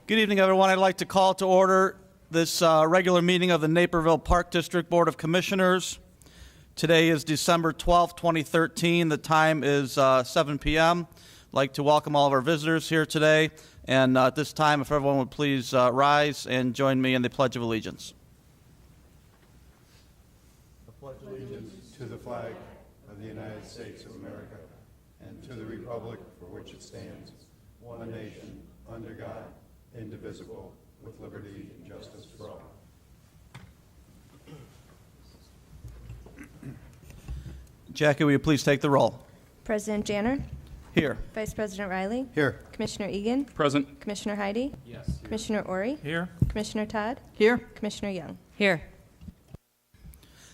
Good evening, everyone. I'd like to call to order this regular meeting of the Naperville Park District Board of Commissioners. Today is December 12th, 2013. The time is 7 p.m. I'd like to welcome all of our visitors here today. And at this time, if everyone would please rise and join me in the Pledge of Allegiance. I pledge allegiance to the flag of the United States of America and to the republic for which it stands, one nation, under God, indivisible, with liberty and justice for all. Jackie, will you please take the roll? President Janner? Here. Vice President Riley? Here. Commissioner Egan? Present. Commissioner Heidi? Yes. Commissioner Ori? Here. Commissioner Todd? Here. Commissioner Young? Here.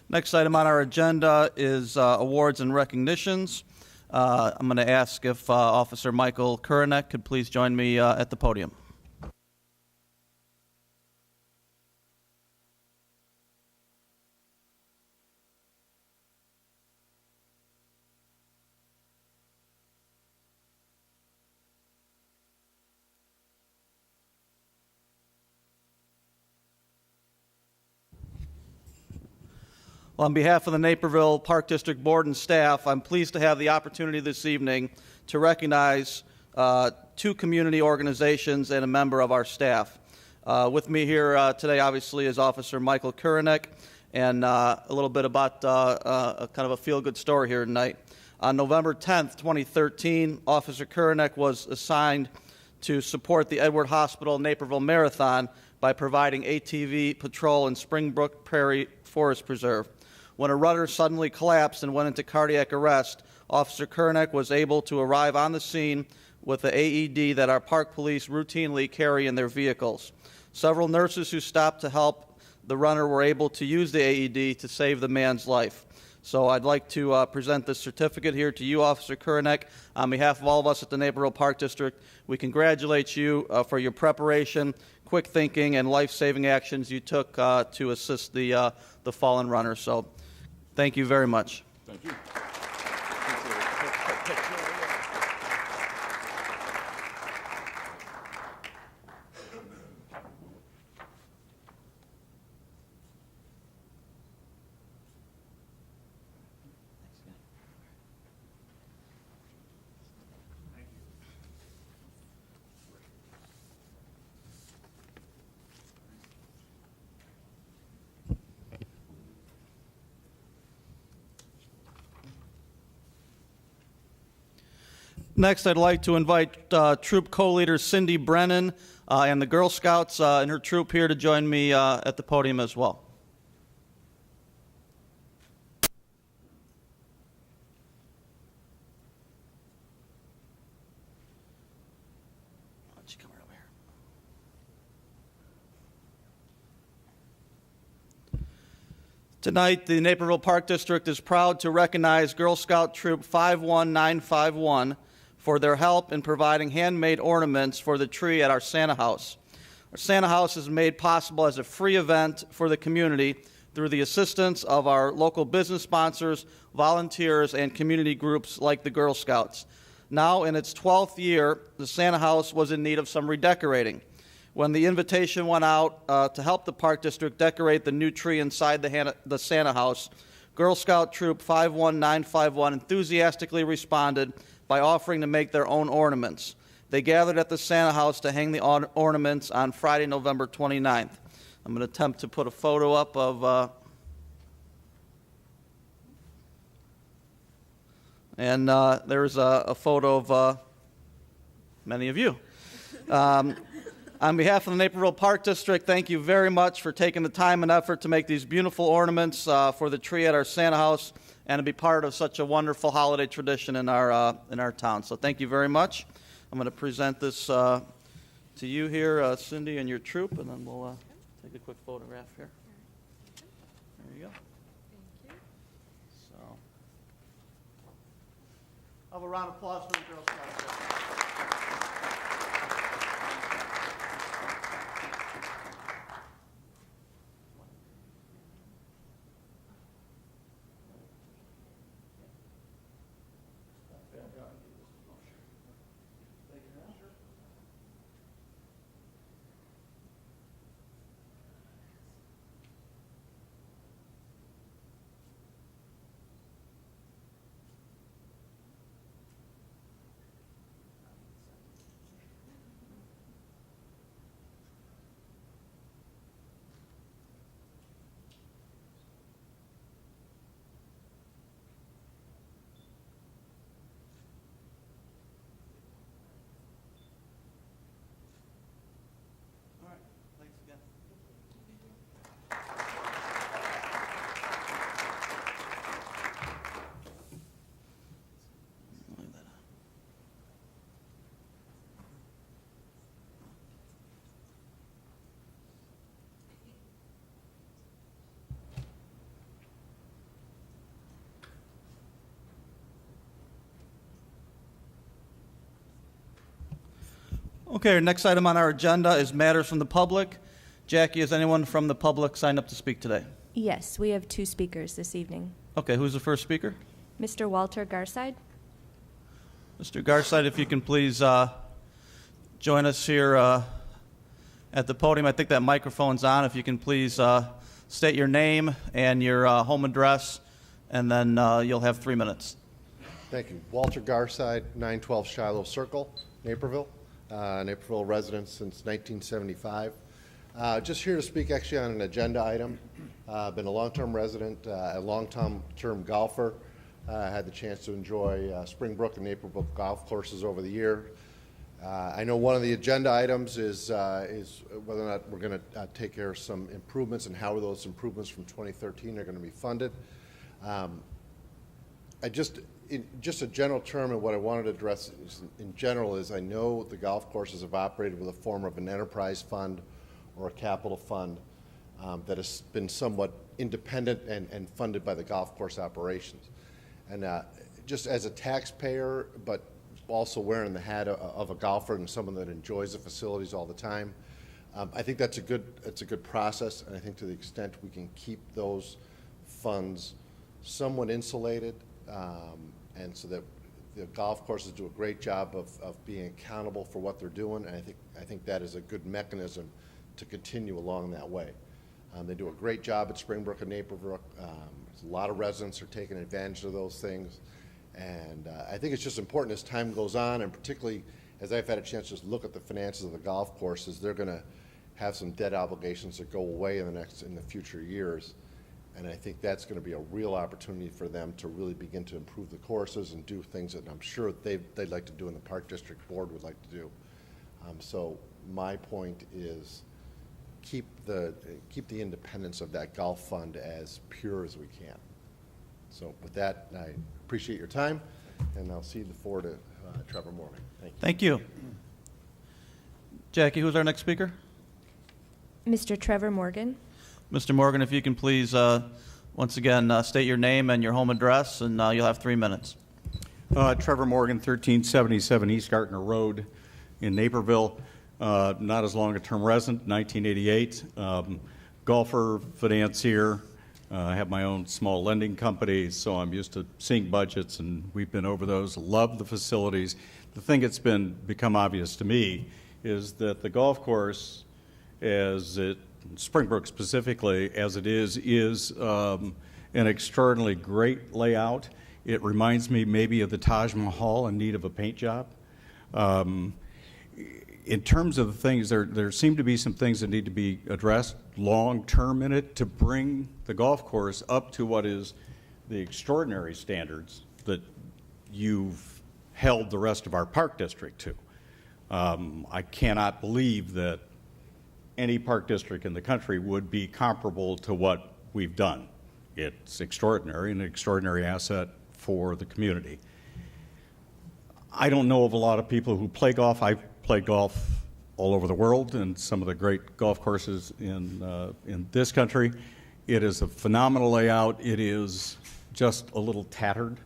Next item on our agenda is awards and recognitions. I'm going to ask if Officer Michael Kurinek could please join me at the podium. Well, on behalf of the Naperville Park District Board and staff, I'm pleased to have the opportunity this evening to recognize two community organizations and a member of our staff. With me here today, obviously, is Officer Michael Kurinek, and a little bit about a kind of a feel-good story here tonight. On November 10th, 2013, Officer Kurinek was assigned to support the Edward Hospital Naperville Marathon by providing ATV patrol in Springbrook Prairie Forest Preserve. When a runner suddenly collapsed and went into cardiac arrest, Officer Kurinek was able to arrive on the scene with the AED that our park police routinely carry in their vehicles. Several nurses who stopped to help the runner were able to use the AED to save the man's life. So I'd like to present this certificate here to you, Officer Kurinek. On behalf of all of us at the Naperville Park District, we congratulate you for your preparation, quick thinking, and life-saving actions you took to assist the fallen runner. So thank you very much. Thank you. Next, I'd like to invite troop co-leader Cindy Brennan and the Girl Scouts and her troop here to join me at the podium as well. Why don't you come right over here? Tonight, the Naperville Park District is proud to recognize Girl Scout Troop 51951 for their help in providing handmade ornaments for the tree at our Santa House. Our Santa House is made possible as a free event for the community through the assistance of our local business sponsors, volunteers, and community groups like the Girl Scouts. Now, in its 12th year, the Santa House was in need of some redecorating. When the invitation went out to help the Park District decorate the new tree inside the Santa House, Girl Scout Troop 51951 enthusiastically responded by offering to make their own ornaments. They gathered at the Santa House to hang the ornaments on Friday, November 29th. I'm going to attempt to put a photo up of, and there's a photo of many of you. On behalf of the Naperville Park District, thank you very much for taking the time and effort to make these beautiful ornaments for the tree at our Santa House and to be part of such a wonderful holiday tradition in our town. So thank you very much. I'm going to present this to you here, Cindy, and your troop, and then we'll take a quick photograph here. There you go. Thank you. So, I'll have a round of applause for the Girl Scouts. Okay, our next item on our agenda is matters from the public. Jackie, is anyone from the public signed up to speak today? Yes, we have 2 speakers this evening. Okay, who's the first speaker? Mr. Walter Garside. Mr. Garside, if you can please join us here at the podium. I think that microphone's on. If you can please state your name and your home address, and then you'll have 3 minutes. Thank you. Walter Garside, 912 Shiloh Circle, Naperville. Naperville resident since 1975. Just here to speak actually on an agenda item. Been a long-term resident, a long-term golfer. Had the chance to enjoy Springbrook and Naperville golf courses over the year. I know one of the agenda items is whether or not we're going to take care of some improvements and how those improvements from 2013 are going to be funded. Just a general term, and what I wanted to address in general is I know the golf courses have operated with a form of an enterprise fund or a capital fund that has been somewhat independent and funded by the golf course operations. And just as a taxpayer, but also wearing the hat of a golfer and someone that enjoys the facilities all the time, I think it's a good process, and I think to the extent we can keep those funds somewhat insulated, and so that the golf courses do a great job of being accountable for what they're doing, and I think that is a good mechanism to continue along that way. They do a great job at Springbrook and Naperville. A lot of residents are taking advantage of those things, and I think it's just important as time goes on, and particularly as I've had a chance to just look at the finances of the golf courses, they're going to have some debt obligations that go away in the future years. And I think that's going to be a real opportunity for them to really begin to improve the courses and do things that I'm sure they'd like to do and the Park District Board would like to do. So my point is keep the independence of that golf fund as pure as we can. So with that, I appreciate your time, and I'll cede the floor to Trevor Morgan. Thank you. Thank you. Jackie, who's our next speaker? Mr. Trevor Morgan. Mr. Morgan, if you can please, once again, state your name and your home address, and you'll have 3 minutes. Trevor Morgan, 1377 East Gartner Road in Naperville. Not as long a term resident, 1988. Golfer, financier. I have my own small lending company, so I'm used to seeing budgets, and we've been over those. Love the facilities. The thing that's become obvious to me is that the golf course, Springbrook specifically, as it is an extraordinarily great layout. It reminds me maybe of the Taj Mahal in need of a paint job. In terms of the things, there seem to be some things that need to be addressed long-term in it to bring the golf course up to what is the extraordinary standards that you've held the rest of our park district to. I cannot believe that any park district in the country would be comparable to what we've done. It's extraordinary, and an extraordinary asset for the community. I don't know of a lot of people who play golf. I've played golf all over the world and some of the great golf courses in this country. It is a phenomenal layout. It is just a little tattered,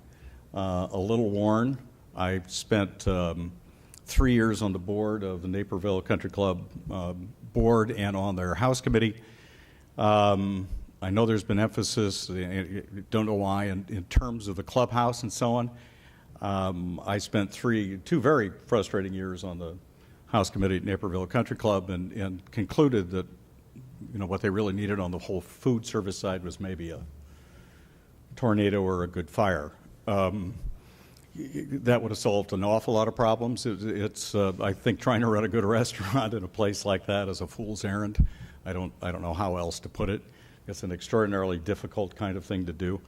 a little worn. I spent 3 years on the board of the Naperville Country Club board and on their house committee. I know there's been emphasis, don't know why, in terms of the clubhouse and so on. I spent 2 very frustrating years on the house committee at Naperville Country Club and concluded that what they really needed on the whole food service side was maybe a tornado or a good fire. That would have solved an awful lot of problems. It's I think trying to run a good restaurant in a place like that is a fool's errand. I don't know how else to put it. It's an extraordinarily difficult kind of thing to do.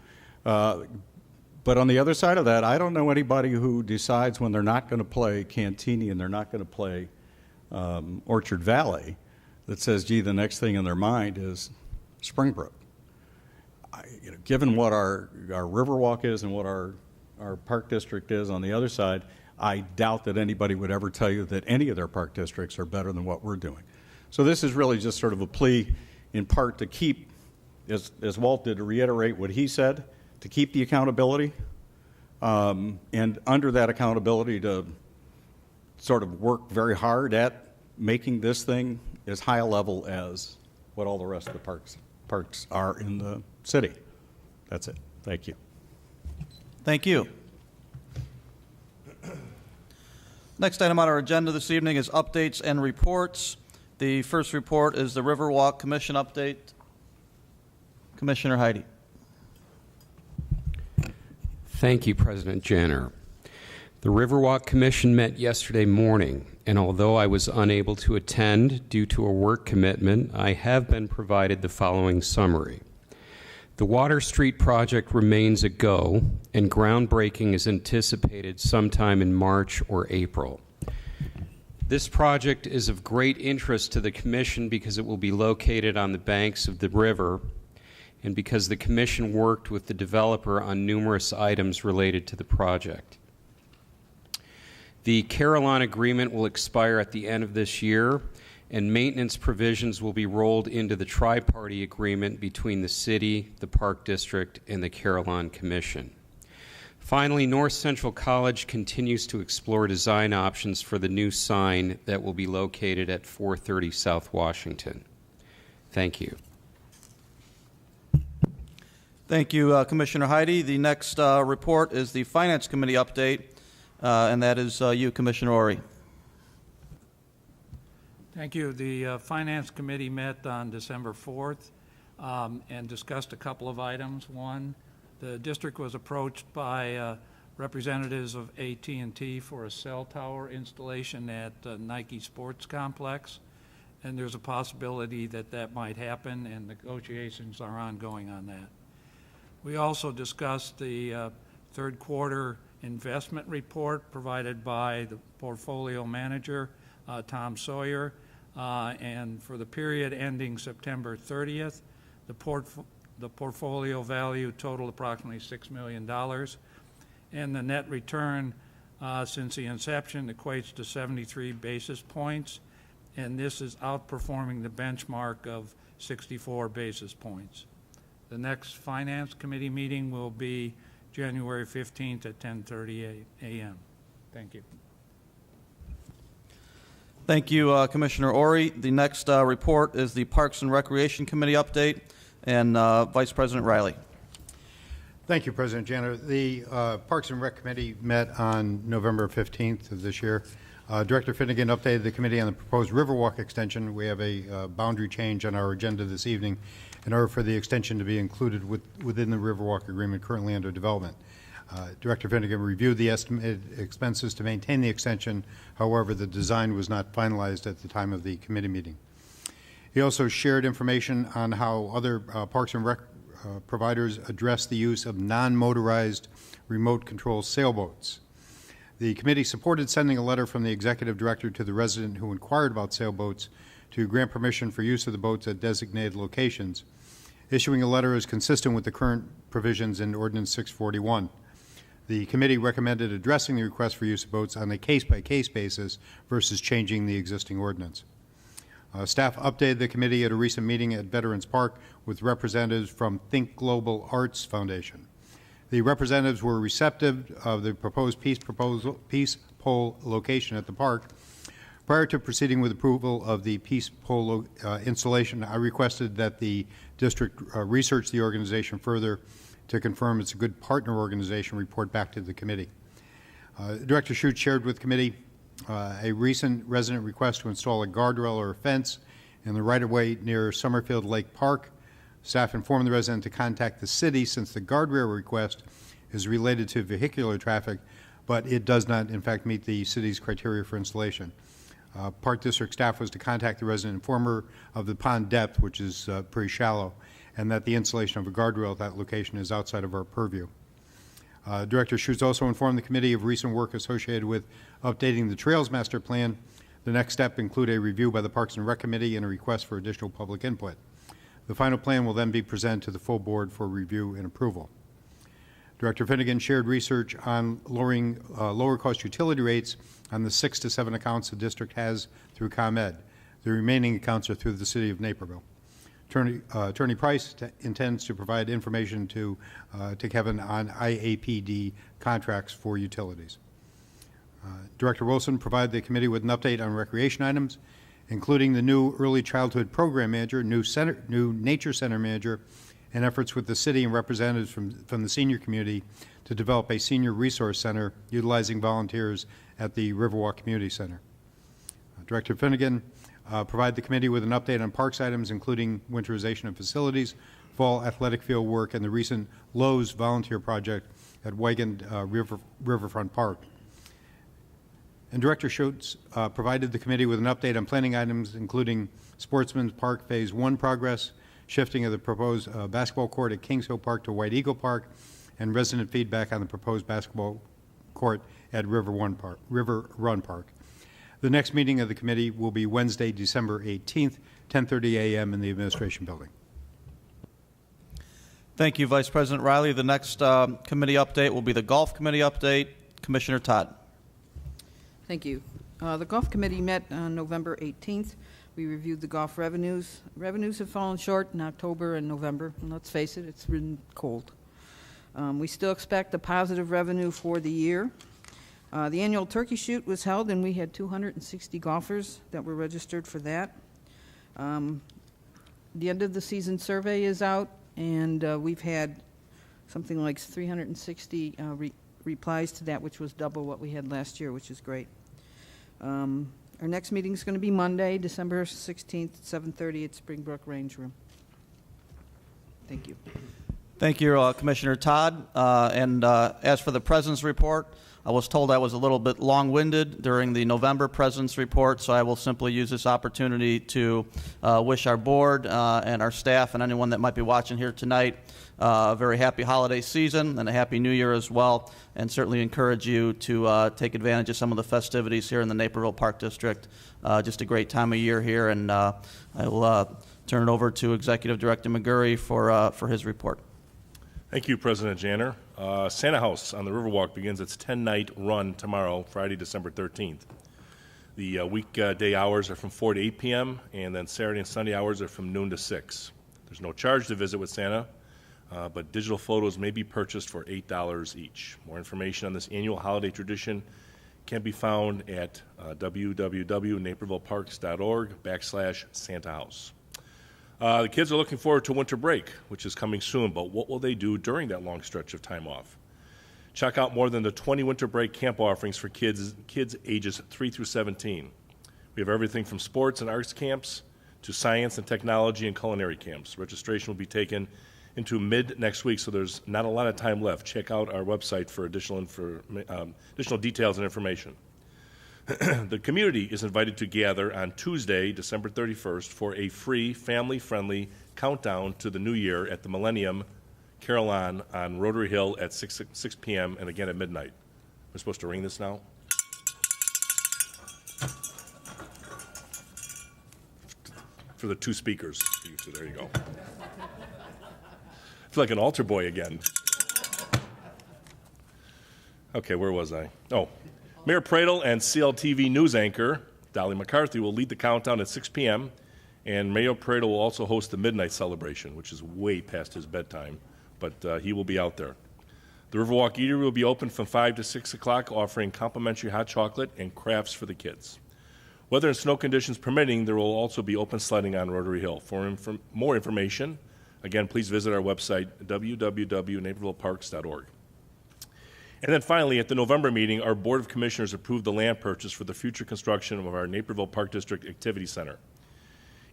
But on the other side of that, I don't know anybody who decides when they're not going to play Cantini and they're not going to play Orchard Valley that says, gee, the next thing in their mind is Springbrook. Given what our Riverwalk is and what our park district is on the other side, I doubt that anybody would ever tell you that any of their park districts are better than what we're doing. So this is really just sort of a plea in part to keep, as Walt did, to reiterate what he said, to keep the accountability, and under that accountability to sort of work very hard at making this thing as high a level as what all the rest of the parks are in the city. That's it. Thank you. Thank you. Next item on our agenda this evening is updates and reports. The first report is the Riverwalk Commission update. Commissioner Heidi. Thank you, President Janner. The Riverwalk Commission met yesterday morning, and although I was unable to attend due to a work commitment, I have been provided the following summary. The Water Street project remains a go, and groundbreaking is anticipated sometime in March or April. This project is of great interest to the Commission because it will be located on the banks of the river and because the Commission worked with the developer on numerous items related to the project. The Carillon agreement will expire at the end of this year, and maintenance provisions will be rolled into the tri-party agreement between the City, the Park District, and the Carillon Commission. Finally, North Central College continues to explore design options for the new sign that will be located at 430 South Washington. Thank you. Thank you, Commissioner Heidi. The next report is the Finance Committee update, and that is you, Commissioner Ori. Thank you. The Finance Committee met on December 4th and discussed a couple of items. One, the district was approached by representatives of AT&T for a cell tower installation at Nike Sports Complex, and there's a possibility that that might happen, and negotiations are ongoing on that. We also discussed the third quarter investment report provided by the portfolio manager, Tom Sawyer, and for the period ending September 30th, the portfolio value totaled approximately $6 million, and the net return since the inception equates to 73 basis points, and this is outperforming the benchmark of 64 basis points. The next Finance Committee meeting will be January 15th at 10:30 a.m. Thank you. Thank you, Commissioner Ori. The next report is the Parks and Recreation Committee update, and Vice President Riley. Thank you, President Janner. The Parks and Rec Committee met on November 15th of this year. Director Finnegan updated the committee on the proposed Riverwalk extension. We have a boundary change on our agenda this evening in order for the extension to be included within the Riverwalk agreement currently under development. Director Finnegan reviewed the estimated expenses to maintain the extension. However, the design was not finalized at the time of the committee meeting. He also shared information on how other Parks and Rec providers address the use of non-motorized remote control sailboats. The committee supported sending a letter from the executive director to the resident who inquired about sailboats to grant permission for use of the boats at designated locations. Issuing a letter is consistent with the current provisions in Ordinance 641. The committee recommended addressing the request for use of boats on a case-by-case basis versus changing the existing ordinance. Staff updated the committee at a recent meeting at Veterans Park with representatives from Think Global Arts Foundation. The representatives were receptive of the proposed peace pole location at the park. Prior to proceeding with approval of the peace pole installation, I requested that the district research the organization further to confirm it's a good partner organization, report back to the committee. Director Schutz shared with committee a recent resident request to install a guardrail or a fence in the right-of-way near Summerfield Lake Park. Staff informed the resident to contact the city since the guardrail request is related to vehicular traffic, but it does not, in fact, meet the city's criteria for installation. Park District staff was to contact the resident, inform her of the pond depth, which is pretty shallow, and that the installation of a guardrail at that location is outside of our purview. Director Schutz also informed the committee of recent work associated with updating the Trails Master Plan. The next step include a review by the Parks and Rec Committee and a request for additional public input. The final plan will then be presented to the full board for review and approval. Director Finnegan shared research on lowering lower-cost utility rates on the 6 to 7 accounts the district has through ComEd. The remaining accounts are through the City of Naperville. Attorney Price intends to provide information to Kevin on IAPD contracts for utilities. Director Wilson provided the committee with an update on recreation items, including the new early childhood program manager, new nature center manager, and efforts with the city and representatives from the senior community to develop a senior resource center utilizing volunteers at the Riverwalk Community Center. Director Finnegan provided the committee with an update on parks items, including winterization of facilities, fall athletic field work, and the recent Lowe's volunteer project at Wiegand Riverfront Park. And Director Schultz provided the committee with an update on planning items, including Sportsman's Park Phase 1 progress, shifting of the proposed basketball court at Kings Hill Park to White Eagle Park, and resident feedback on the proposed basketball court at River Run Park. The next meeting of the committee will be Wednesday, December 18th, 10:30 a.m. in the Administration Building. Thank you, Vice President Riley. The next committee update will be the Golf Committee update. Commissioner Todd. Thank you. The Golf Committee met on November 18th. We reviewed the golf revenues. Revenues have fallen short in October and November, and let's face it, it's been cold. We still expect a positive revenue for the year. The annual turkey shoot was held, and we had 260 golfers that were registered for that. The end of the season survey is out, and we've had something like 360 replies to that, which was double what we had last year, which is great. Our next meeting is going to be Monday, December 16th, at 7:30 at Springbrook Range Room. Thank you. Thank you, Commissioner Todd. As for the President's Report, I was told I was a little bit long-winded during the November President's Report, so I will simply use this opportunity to wish our board and our staff and anyone that might be watching here tonight a very happy holiday season and a happy new year as well, and certainly encourage you to take advantage of some of the festivities here in the Naperville Park District. Just a great time of year here, and I will turn it over to Executive Director McGurry for his report. Thank you, President Janner. Santa House on the Riverwalk begins its 10-night run tomorrow, Friday, December 13th. The weekday hours are from 4 to 8 p.m., and then Saturday and Sunday hours are from noon to 6. There's no charge to visit with Santa, but digital photos may be purchased for $8 each. More information on this annual holiday tradition can be found at www.napervilleparks.org/Santa House. The kids are looking forward to winter break, which is coming soon, but what will they do during that long stretch of time off? Check out more than the 20 winter break camp offerings for kids ages 3 through 17. We have everything from sports and arts camps to science and technology and culinary camps. Registration will be taken into mid next week, so there's not a lot of time left. Check out our website for additional details and information. The community is invited to gather on Tuesday, December 31st, for a free, family-friendly countdown to the new year at the Millennium Carillon on Rotary Hill at 6 p.m. and again at midnight. We're supposed to ring this now? For the two speakers. So there you go. I feel like an altar boy again. Okay, where was I? Oh. Mayor Pradle and CLTV news anchor Dolly McCarthy will lead the countdown at 6 p.m., and Mayor Pradle will also host the midnight celebration, which is way past his bedtime, but he will be out there. The Riverwalk Eatery will be open from 5 to 6 o'clock, offering complimentary hot chocolate and crafts for the kids. Weather and snow conditions permitting, there will also be open sledding on Rotary Hill. For more information, again, please visit our website, www.napervilleparks.org. And then finally, at the November meeting, our Board of Commissioners approved the land purchase for the future construction of our Naperville Park District Activity Center.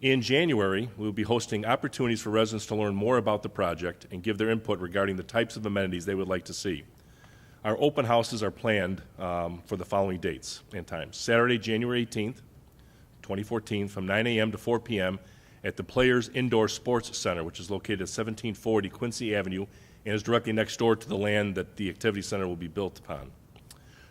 In January, we will be hosting opportunities for residents to learn more about the project and give their input regarding the types of amenities they would like to see. Our open houses are planned for the following dates and times. Saturday, January 18th, 2014, from 9 a.m. to 4 p.m. at the Players Indoor Sports Center, which is located at 1740 Quincy Avenue and is directly next door to the land that the Activity Center will be built upon.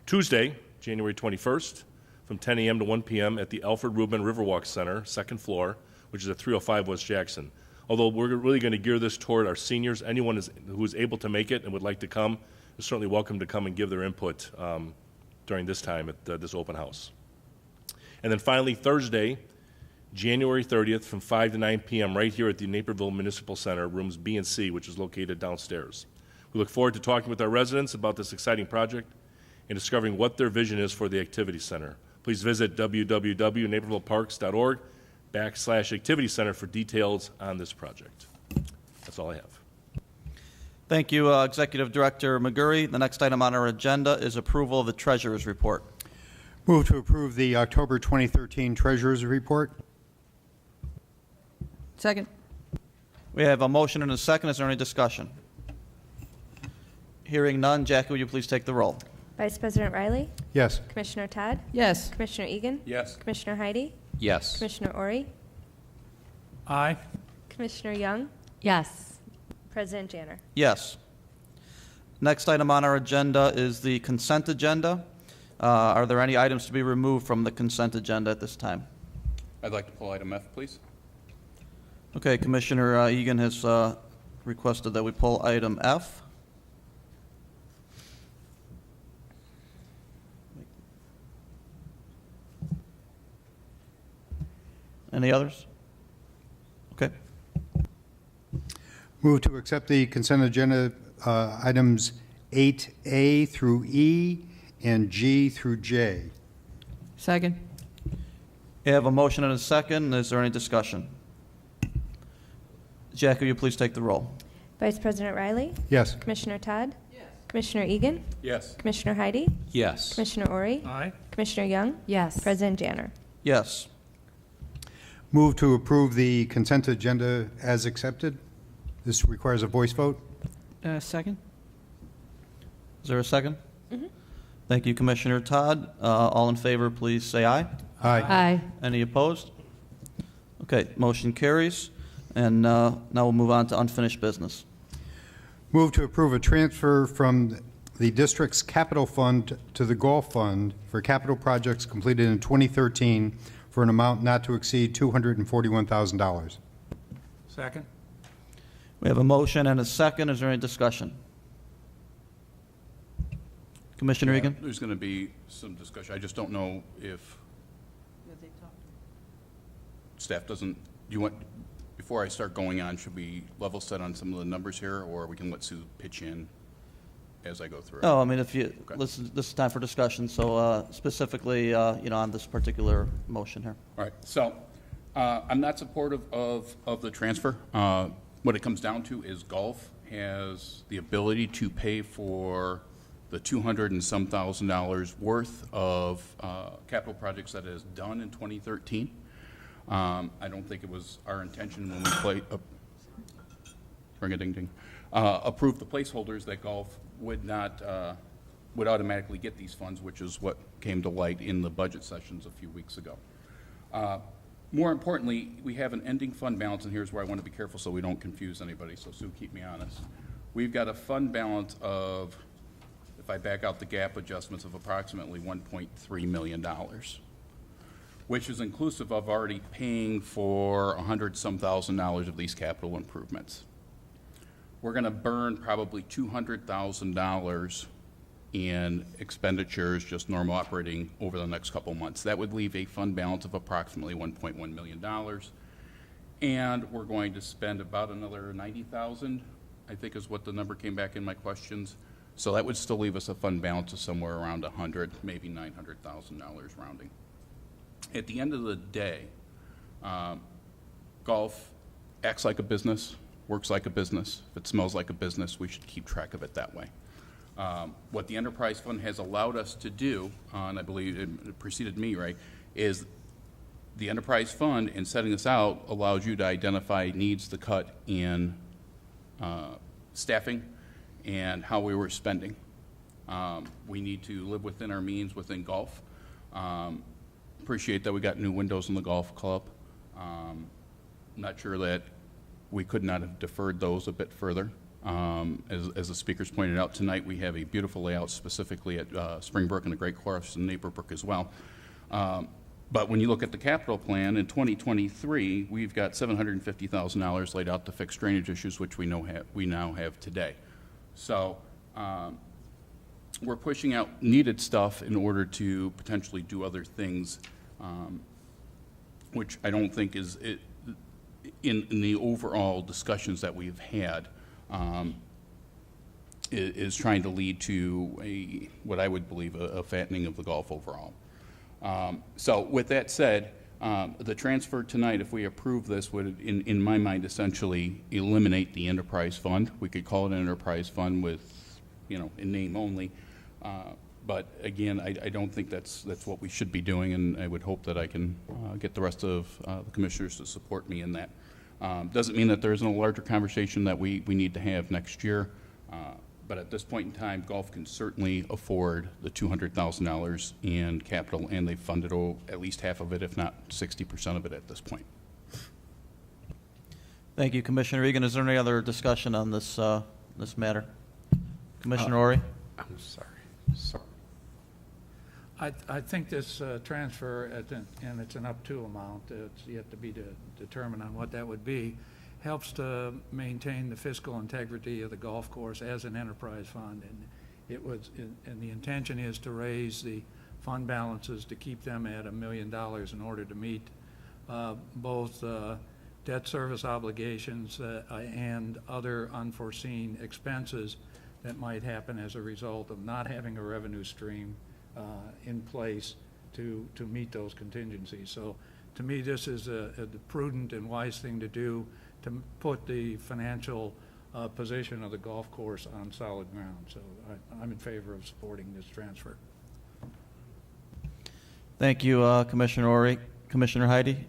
Tuesday, January 21st, from 10 a.m. to 1 p.m. at the Alfred Rubin Riverwalk Center, second floor, which is at 305 West Jackson. Although we're really going to gear this toward our seniors, anyone who is able to make it and would like to come is certainly welcome to come and give their input during this time at this open house. And then finally, Thursday, January 30th from 5 to 9 p.m. right here at the Naperville Municipal Center, rooms B and C, which is located downstairs. We look forward to talking with our residents about this exciting project and discovering what their vision is for the Activity Center. Please visit www.napervilleparks.org/Activity Center for details on this project. That's all I have. Thank you, Executive Director McGurry. The next item on our agenda is approval of the Treasurer's Report. Move to approve the October 2013 Treasurer's Report. Second. We have a motion and a second. Is there any discussion? Hearing none, Jackie, will you please take the roll? Vice President Riley, Yes. Commissioner Todd, Yes. Commissioner Egan, Yes. Commissioner Heidi, Yes. Commissioner Ori, Aye. Commissioner Young, Yes. President Janner. Yes. Next item on our agenda is the consent agenda. Are there any items to be removed from the consent agenda at this time? I'd like to pull item F, please. Okay, Commissioner Egan has requested that we pull item F. Any others? Okay. Move to accept the consent agenda items 8A through E and G through J. Second. We have a motion and a second. Is there any discussion? Jackie, will you please take the roll? Vice President Riley, Yes. Commissioner Todd, Commissioner Egan, Yes. Commissioner Heidi, Yes. Commissioner Ori, Aye. Commissioner Young, Yes. President Janner. Yes. Move to approve the consent agenda as accepted. This requires a voice vote. Second. Is there a second? Thank you, Commissioner Todd. All in favor, please say aye. Aye. Aye. Any opposed? Okay, motion carries. And now we'll move on to unfinished business. Move to approve a transfer from the district's capital fund to the golf fund for capital projects completed in 2013 for an amount not to exceed $241,000. Second. We have a motion and a second. Is there any discussion? Commissioner Egan? There's going to be some discussion. I just don't know if staff doesn't, do you want, before I start going on, should we level set on some of the numbers here, or we can let Sue pitch in as I go through? No, I mean, if you, Okay. listen, this is time for discussion, so specifically, on this particular motion here. All right, so I'm not supportive of the transfer. What it comes down to is golf has the ability to pay for the $200 and some thousand worth of capital projects that it has done in 2013. I don't think it was our intention when we approved the placeholders that golf would not would automatically get these funds, which is what came to light in the budget sessions a few weeks ago. More importantly, we have an ending fund balance, and here's where I want to be careful so we don't confuse anybody, so Sue, keep me honest. We've got a fund balance of, if I back out the gap adjustments, of approximately $1.3 million, which is inclusive of already paying for $100-some thousand of these capital improvements. We're going to burn probably $200,000 in expenditures, just normal operating, over the next couple months. That would leave a fund balance of approximately $1.1 million. And we're going to spend about another $90,000, I think is what the number came back in my questions. So that would still leave us a fund balance of somewhere around $100,000, maybe $900,000 rounding. At the end of the day, golf acts like a business, works like a business. If it smells like a business, we should keep track of it that way. What the enterprise fund has allowed us to do, and I believe it preceded me, right, is the enterprise fund, in setting this out, allows you to identify needs to cut in staffing and how we were spending. We need to live within our means within golf. Appreciate that we got new windows in the golf club. Not sure that we could not have deferred those a bit further. As the speakers pointed out tonight, we have a beautiful layout specifically at Springbrook and the Great Course in Naperville as well. But when you look at the capital plan in 2023, we've got $750,000 laid out to fix drainage issues, which we now have today. So we're pushing out needed stuff in order to potentially do other things, which I don't think is in the overall discussions that we've had, is trying to lead to what I would believe a fattening of the golf overall. So with that said, the transfer tonight, if we approve this, would, in my mind, essentially eliminate the enterprise fund. We could call it an enterprise fund with, in name only. But again, I don't think that's what we should be doing, and I would hope that I can get the rest of the commissioners to support me in that. Doesn't mean that there isn't a larger conversation that we need to have next year. But at this point in time, golf can certainly afford the $200,000 in capital, and they've funded at least half of it, if not 60% of it at this point. Thank you, Commissioner Egan. Is there any other discussion on this matter? Commissioner Ori? I'm sorry. I think this transfer, and it's an up-to amount, it's yet to be determined on what that would be, helps to maintain the fiscal integrity of the golf course as an enterprise fund. And the intention is to raise the fund balances to keep them at $1 million in order to meet both debt service obligations and other unforeseen expenses that might happen as a result of not having a revenue stream in place to meet those contingencies. So to me, this is a prudent and wise thing to do to put the financial position of the golf course on solid ground. So I'm in favor of supporting this transfer. Thank you, Commissioner Ori. Commissioner Heidi?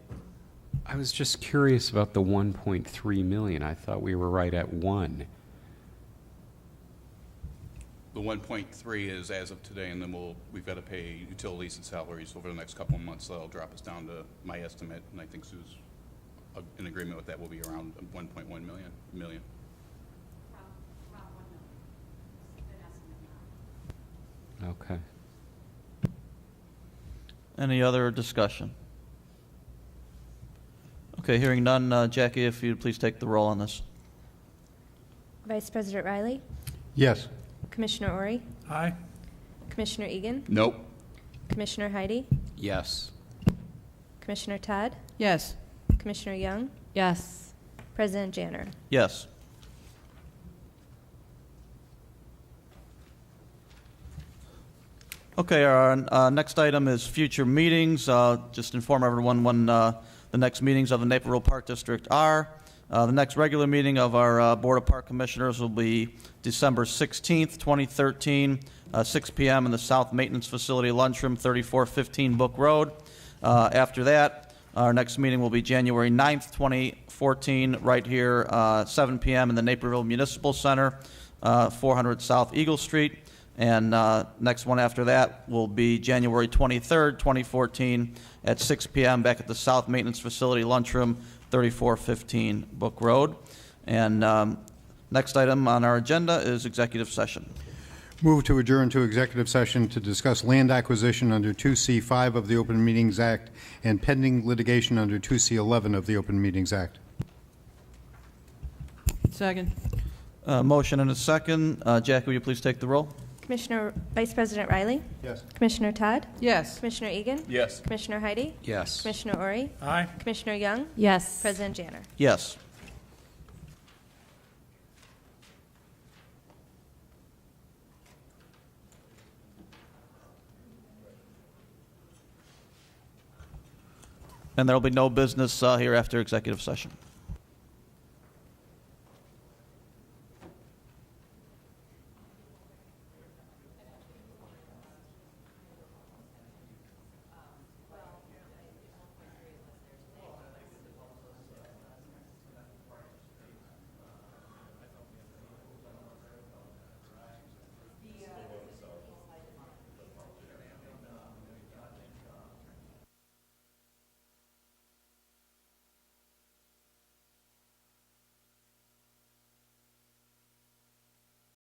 I was just curious about the 1.3 million. I thought we were right at 1. The 1.3 is as of today, and then we've got to pay utilities and salaries over the next couple of months. So that'll drop us down to my estimate, and I think Sue's in agreement with that. Will be around 1.1 million. Okay. Any other discussion? Okay, hearing none, Jackie, if you'd please take the roll on this. Vice President Riley, Yes. Commissioner Ori, Aye. Commissioner Egan, Nope. Commissioner Heidi, Yes. Commissioner Todd, Yes. Commissioner Young, Yes. President Janner. Yes. Okay, our next item is future meetings. Just inform everyone when the next meetings of the Naperville Park District are. The next regular meeting of our Board of Park Commissioners will be December 16th, 2013, 6 p.m. in the South Maintenance Facility Lunchroom, 3415 Book Road. After that, our next meeting will be January 9th, 2014, right here, 7 p.m. in the Naperville Municipal Center, 400 South Eagle Street. And next one after that will be January 23rd, 2014, at 6 p.m. back at the South Maintenance Facility Lunchroom, 3415 Book Road. And next item on our agenda is executive session. Move to adjourn to executive session to discuss land acquisition under 2C5 of the Open Meetings Act and pending litigation under 2C11 of the Open Meetings Act. Second. Motion and a second. Jackie, will you please take the roll? Vice President Riley, Yes. Commissioner Todd, Yes. Commissioner Egan, Yes. Commissioner Heidi, Yes. Commissioner Ori, Aye. Commissioner Young, Yes. President Janner. Yes. And there will be no business here after executive session.